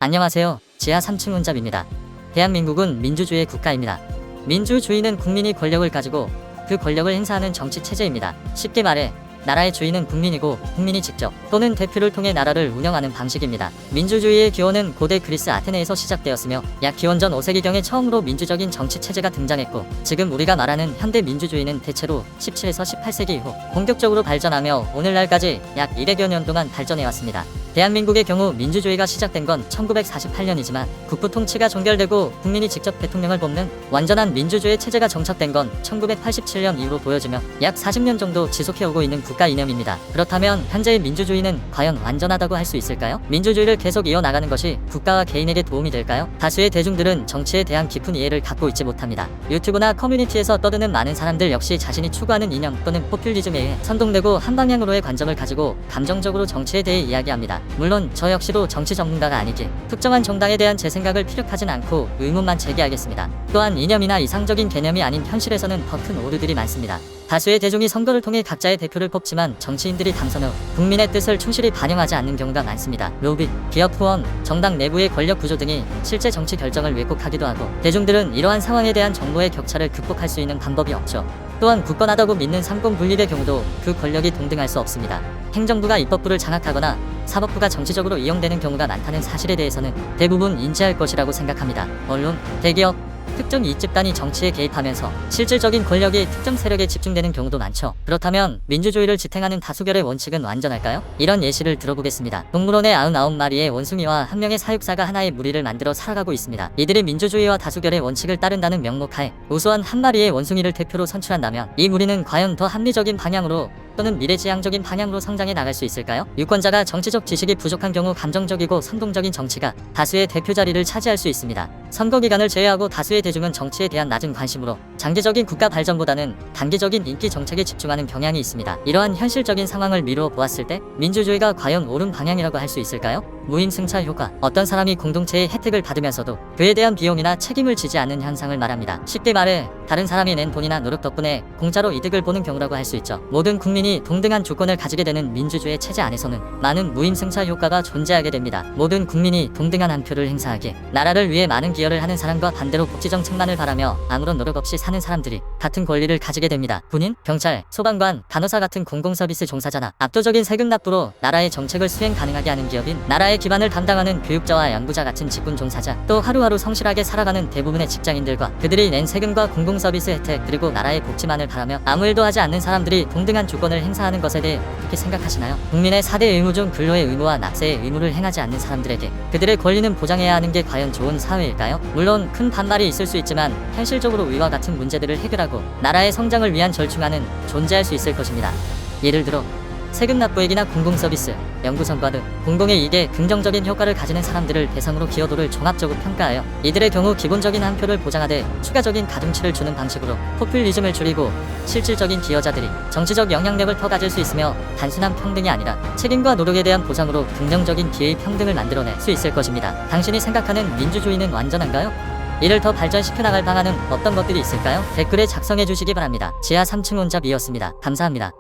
안녕하세요. 지하 3층 혼잡입니다. 대한민국은 민주주의 국가입니다. 민주주의는 국민이 권력을 가지고 그 권력을 행사하는 정치 체제입니다. 쉽게 말해 나라의 주인은 국민이고 국민이 직접 또는 대표를 통해 나라를 운영하는 방식입니다. 민주주의의 기원은 고대 그리스 아테네에서 시작되었으며 약 기원전 5세기경에 처음으로 민주적인 정치 체제가 등장했고, 지금 우리가 말하는 현대 민주주의는 대체로 17에서 18세기 이후 본격적으로 발전하며 오늘날까지 약 200여 년 동안 발전해왔습니다. 대한민국의 경우 민주주의가 시작된 건 1948년이지만 국부 통치가 종결되고 국민이 직접 대통령을 뽑는 완전한 민주주의 체제가 정착된 건 1987년 이후로 보여지며 약 40년 정도 지속해오고 있는 국가 이념입니다. 그렇다면 현재의 민주주의는 과연 완전하다고 할 수 있을까요? 민주주의를 계속 이어나가는 것이 국가와 개인에게 도움이 될까요? 다수의 대중들은 정치에 대한 깊은 이해를 갖고 있지 못합니다. 유튜브나 커뮤니티에서 떠드는 많은 사람들 역시 자신이 추구하는 이념 또는 포퓰리즘에 의해 선동되고 한 방향으로의 관점을 가지고 감정적으로 정치에 대해 이야기합니다. 물론 저 역시도 정치 전문가가 아니기 특정한 정당에 대한 제 생각을 피력하진 않고 의문만 제기하겠습니다. 또한 이념이나 이상적인 개념이 아닌 현실에서는 더 큰 오류들이 많습니다. 다수의 대중이 선거를 통해 각자의 대표를 뽑지만 정치인들이 당선 후 국민의 뜻을 충실히 반영하지 않는 경우가 많습니다. 로비, 기업 후원, 정당 내부의 권력 구조 등이 실제 정치 결정을 왜곡하기도 하고, 대중들은 이러한 상황에 대한 정보의 격차를 극복할 수 있는 방법이 없죠. 또한 굳건하다고 믿는 삼권분립의 경우도 그 권력이 동등할 수 없습니다. 행정부가 입법부를 장악하거나 사법부가 정치적으로 이용되는 경우가 많다는 사실에 대해서는 대부분 인지할 것이라고 생각합니다. 언론, 대기업, 특정 이익집단이 정치에 개입하면서 실질적인 권력이 특정 세력에 집중되는 경우도 많죠. 그렇다면 민주주의를 지탱하는 다수결의 원칙은 완전할까요? 이런 예시를 들어보겠습니다. 동물원의 99마리의 원숭이와 한 명의 사육사가 하나의 무리를 만들어 살아가고 있습니다. 이들이 민주주의와 다수결의 원칙을 따른다는 명목하에 우수한 한 마리의 원숭이를 대표로 선출한다면 이 무리는 과연 더 합리적인 방향으로 또는 미래지향적인 방향으로 성장해 나갈 수 있을까요? 유권자가 정치적 지식이 부족한 경우 감정적이고 선동적인 정치가 다수의 대표 자리를 차지할 수 있습니다. 선거 기간을 제외하고 다수의 대중은 정치에 대한 낮은 관심으로 장기적인 국가 발전보다는 단기적인 인기 정책에 집중하는 경향이 있습니다. 이러한 현실적인 상황을 미루어 보았을 때 민주주의가 과연 옳은 방향이라고 할 수 있을까요? 무임승차 효과. 어떤 사람이 공동체의 혜택을 받으면서도 그에 대한 비용이나 책임을 지지 않는 현상을 말합니다. 쉽게 말해 다른 사람이 낸 돈이나 노력 덕분에 공짜로 이득을 보는 경우라고 할 수 있죠. 모든 국민이 동등한 조건을 가지게 되는 민주주의 체제 안에서는 많은 무임승차 효과가 존재하게 됩니다. 모든 국민이 동등한 한 표를 행사하기에 나라를 위해 많은 기여를 하는 사람과 반대로 복지정책만을 바라며 아무런 노력 없이 사는 사람들이 같은 권리를 가지게 됩니다. 군인, 경찰, 소방관, 간호사 같은 공공서비스 종사자나 압도적인 세금 납부로 나라의 정책을 수행 가능하게 하는 기업인, 나라의 기반을 담당하는 교육자와 연구자 같은 직군 종사자, 또 하루하루 성실하게 살아가는 대부분의 직장인들과 그들이 낸 세금과 공공서비스 혜택 그리고 나라의 복지만을 바라며 아무 일도 하지 않는 사람들이 동등한 조건을 행사하는 것에 대해 어떻게 생각하시나요? 국민의 4대 의무 중 근로의 의무와 납세의 의무를 행하지 않는 사람들에게 그들의 권리는 보장해야 하는 게 과연 좋은 사회일까요? 물론 큰 반발이 있을 수 있지만 현실적으로 위와 같은 문제들을 해결하고 나라의 성장을 위한 절충안은 존재할 수 있을 것입니다. 예를 들어 세금 납부액이나 공공서비스, 연구성과 등 공공의 이익에 긍정적인 효과를 가지는 사람들을 대상으로 기여도를 종합적으로 평가하여 이들의 경우 기본적인 한 표를 보장하되 추가적인 가중치를 주는 방식으로 포퓰리즘을 줄이고 실질적인 기여자들이 정치적 영향력을 더 가질 수 있으며 단순한 평등이 아니라 책임과 노력에 대한 보상으로 긍정적인 기회의 평등을 만들어낼 수 있을 것입니다. 당신이 생각하는 민주주의는 완전한가요? 이를 더 발전시켜 나갈 방안은 어떤 것들이 있을까요? 댓글에 작성해 주시기 바랍니다. 지하 3층 혼잡이었습니다. 감사합니다.